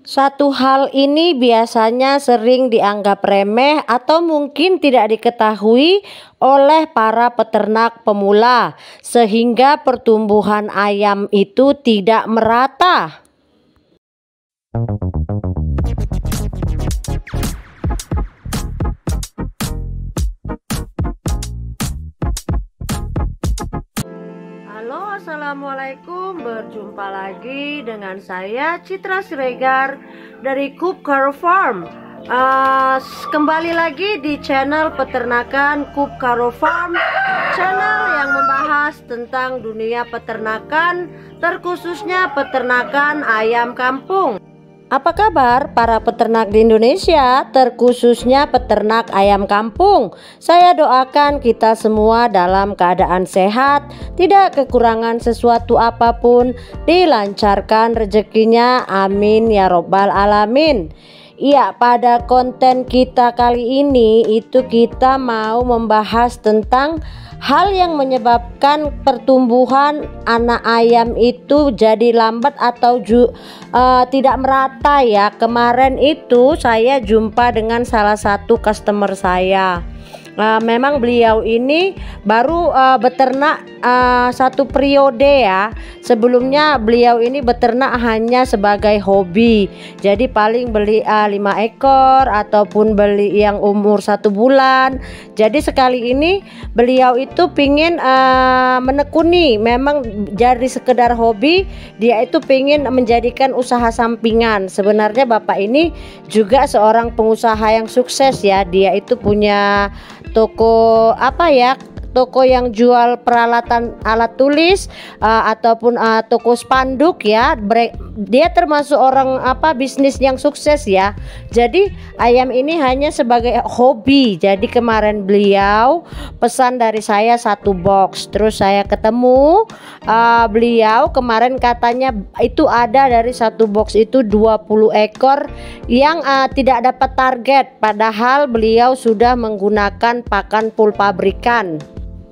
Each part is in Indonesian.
Satu hal ini biasanya sering dianggap remeh atau mungkin tidak diketahui oleh para peternak pemula, sehingga pertumbuhan ayam itu tidak merata. Halo, assalamualaikum. Berjumpa lagi dengan saya Citra Siregar dari Coop Caro Farm. Kembali lagi di channel peternakan Coop Caro Farm, channel yang membahas tentang dunia peternakan, terkhususnya peternakan ayam kampung. Apa kabar para peternak di Indonesia, terkhususnya peternak ayam kampung? Saya doakan kita semua dalam keadaan sehat, tidak kekurangan sesuatu apapun, dilancarkan rezekinya, amin ya robbal alamin. Iya, pada konten kita kali ini itu kita mau membahas tentang hal yang menyebabkan pertumbuhan anak ayam itu jadi lambat atau tidak merata ya. Kemarin itu saya jumpa dengan salah satu customer saya. Memang beliau ini baru beternak satu periode ya. Sebelumnya beliau ini beternak hanya sebagai hobi. Jadi paling beli 5 ekor ataupun beli yang umur 1 bulan. Jadi sekali ini beliau itu pingin menekuni. Memang jadi sekedar hobi, dia itu pingin menjadikan usaha sampingan. Sebenarnya bapak ini juga seorang pengusaha yang sukses ya. Dia itu punya toko toko yang jual peralatan alat tulis ataupun toko spanduk ya. Dia termasuk orang bisnis yang sukses ya. Jadi ayam ini hanya sebagai hobi. Jadi kemarin beliau pesan dari saya 1 box. Terus saya ketemu beliau kemarin, katanya itu ada dari 1 box itu 20 ekor yang tidak dapat target, padahal beliau sudah menggunakan pakan full pabrikan.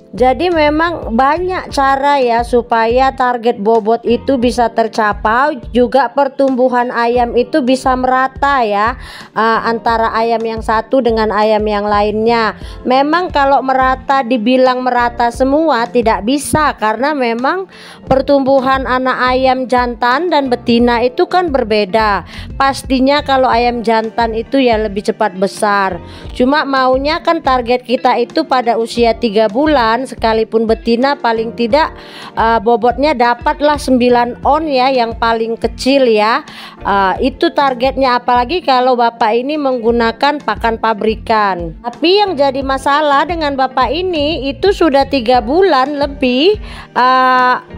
Jadi memang banyak cara ya supaya target bobot itu bisa tercapai, juga pertumbuhan ayam itu bisa merata ya, antara ayam yang satu dengan ayam yang lainnya. Memang kalau merata, dibilang merata semua tidak bisa, karena memang pertumbuhan anak ayam jantan dan betina itu kan berbeda. Pastinya kalau ayam jantan itu ya lebih cepat besar. Cuma maunya kan target kita itu pada usia 3 bulan, sekalipun betina paling tidak bobotnya dapatlah 9 on ya, yang paling kecil ya. Itu targetnya, apalagi kalau bapak ini menggunakan pakan pabrikan. Tapi yang jadi masalah dengan bapak ini itu sudah 3 bulan lebih,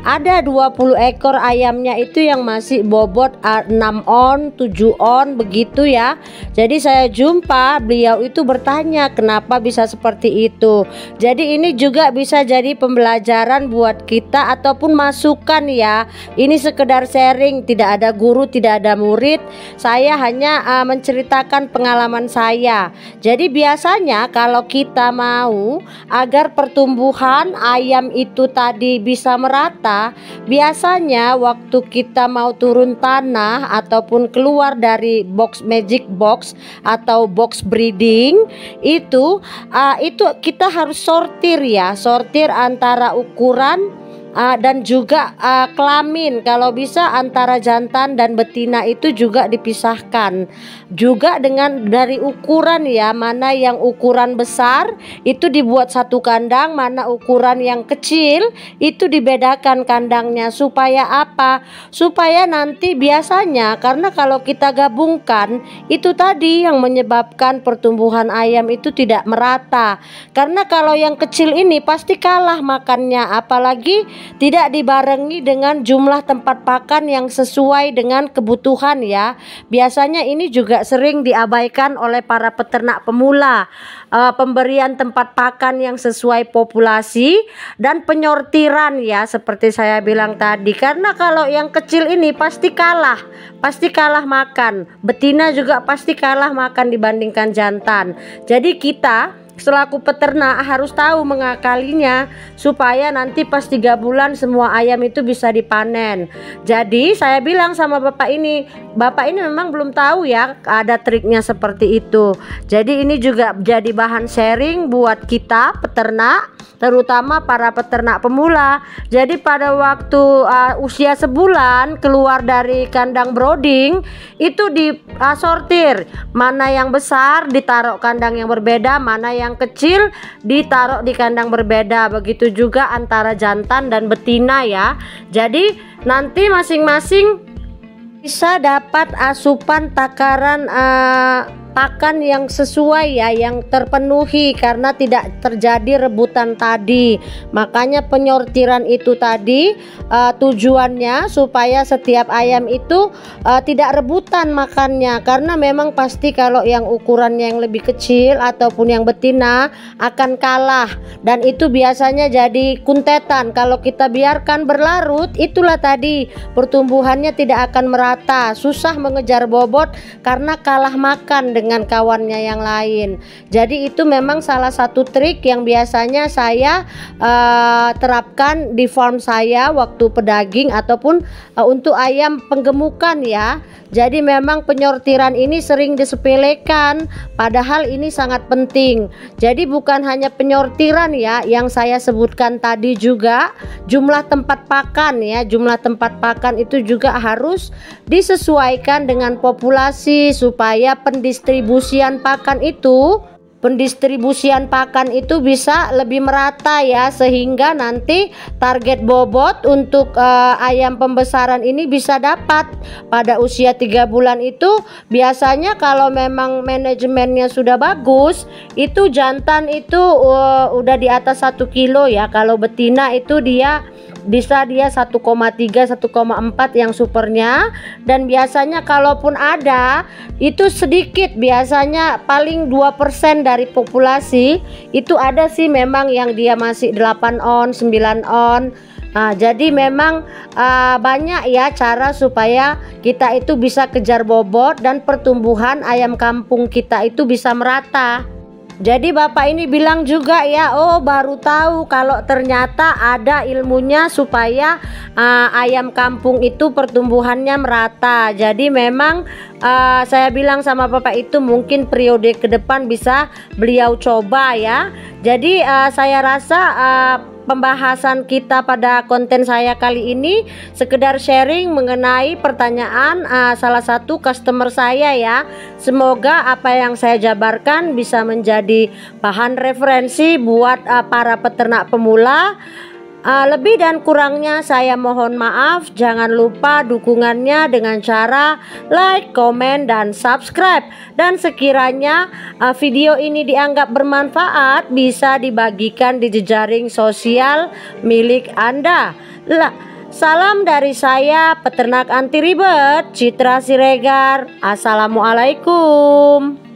ada 20 ekor ayamnya itu yang masih bobot 6 on 7 on begitu ya. Jadi saya jumpa beliau itu bertanya kenapa bisa seperti itu. Jadi ini juga bisa jadi pembelajaran buat kita ataupun masukan ya. Ini sekedar sharing, tidak ada guru, tidak ada murid. Saya hanya menceritakan pengalaman saya. Jadi biasanya kalau kita mau agar pertumbuhan ayam itu tadi bisa merata, biasanya waktu kita mau turun tanah ataupun keluar dari box magic box atau box breeding itu kita harus sortir ya, sortir antara ukuran dan juga kelamin. Kalau bisa antara jantan dan betina itu juga dipisahkan, juga dengan dari ukuran ya, mana yang ukuran besar itu dibuat satu kandang, mana ukuran yang kecil itu dibedakan kandangnya. Supaya apa? Supaya nanti biasanya, karena kalau kita gabungkan itu tadi yang menyebabkan pertumbuhan ayam itu tidak merata. Karena kalau yang kecil ini pasti kalah makannya, apalagi tidak dibarengi dengan jumlah tempat pakan yang sesuai dengan kebutuhan ya. Biasanya ini juga sering diabaikan oleh para peternak pemula, pemberian tempat pakan yang sesuai populasi dan penyortiran ya, seperti saya bilang tadi. Karena kalau yang kecil ini pasti kalah makan, betina juga pasti kalah makan dibandingkan jantan. Jadi kita selaku peternak harus tahu mengakalinya supaya nanti pas 3 bulan semua ayam itu bisa dipanen. Jadi saya bilang sama bapak ini memang belum tahu ya ada triknya seperti itu. Jadi ini juga jadi bahan sharing buat kita peternak, terutama para peternak pemula. Jadi pada waktu usia sebulan keluar dari kandang brooding itu disortir, mana yang besar ditaruh kandang yang berbeda, mana yang kecil ditaruh di kandang berbeda. Begitu juga antara jantan dan betina ya. Jadi nanti masing-masing bisa dapat asupan takaran pakan yang sesuai ya, yang terpenuhi, karena tidak terjadi rebutan tadi. Makanya penyortiran itu tadi tujuannya supaya setiap ayam itu tidak rebutan makannya, karena memang pasti kalau yang ukurannya yang lebih kecil ataupun yang betina akan kalah, dan itu biasanya jadi kuntetan. Kalau kita biarkan berlarut, itulah tadi pertumbuhannya tidak akan merata, susah mengejar bobot karena kalah makan dengan kawannya yang lain. Jadi itu memang salah satu trik yang biasanya saya terapkan di farm saya waktu pedaging ataupun untuk ayam penggemukan ya. Jadi memang penyortiran ini sering disepelekan, padahal ini sangat penting. Jadi bukan hanya penyortiran ya yang saya sebutkan tadi, juga jumlah tempat pakan ya. Jumlah tempat pakan itu juga harus disesuaikan dengan populasi supaya pendistribusian pakan itu bisa lebih merata ya, sehingga nanti target bobot untuk ayam pembesaran ini bisa dapat pada usia 3 bulan itu. Biasanya kalau memang manajemennya sudah bagus, itu jantan itu udah di atas 1 kilo ya. Kalau betina itu dia 1,3 1,4 yang supernya, dan biasanya kalaupun ada itu sedikit, biasanya paling 2% dari populasi itu ada sih memang yang dia masih 8 on 9 on. Nah, jadi memang banyak ya cara supaya kita itu bisa kejar bobot dan pertumbuhan ayam kampung kita itu bisa merata. Jadi bapak ini bilang juga ya, oh baru tahu kalau ternyata ada ilmunya supaya ayam kampung itu pertumbuhannya merata. Jadi memang saya bilang sama bapak itu mungkin periode ke depan bisa beliau coba ya. Jadi saya rasa pembahasan kita pada konten saya kali ini sekedar sharing mengenai pertanyaan salah satu customer saya ya. Semoga apa yang saya jabarkan bisa menjadi bahan referensi buat para peternak pemula. Lebih dan kurangnya saya mohon maaf. Jangan lupa dukungannya dengan cara like, komen, dan subscribe. Dan sekiranya video ini dianggap bermanfaat, bisa dibagikan di jejaring sosial milik Anda. Salam dari saya, peternak anti ribet, Citra Siregar. Assalamualaikum.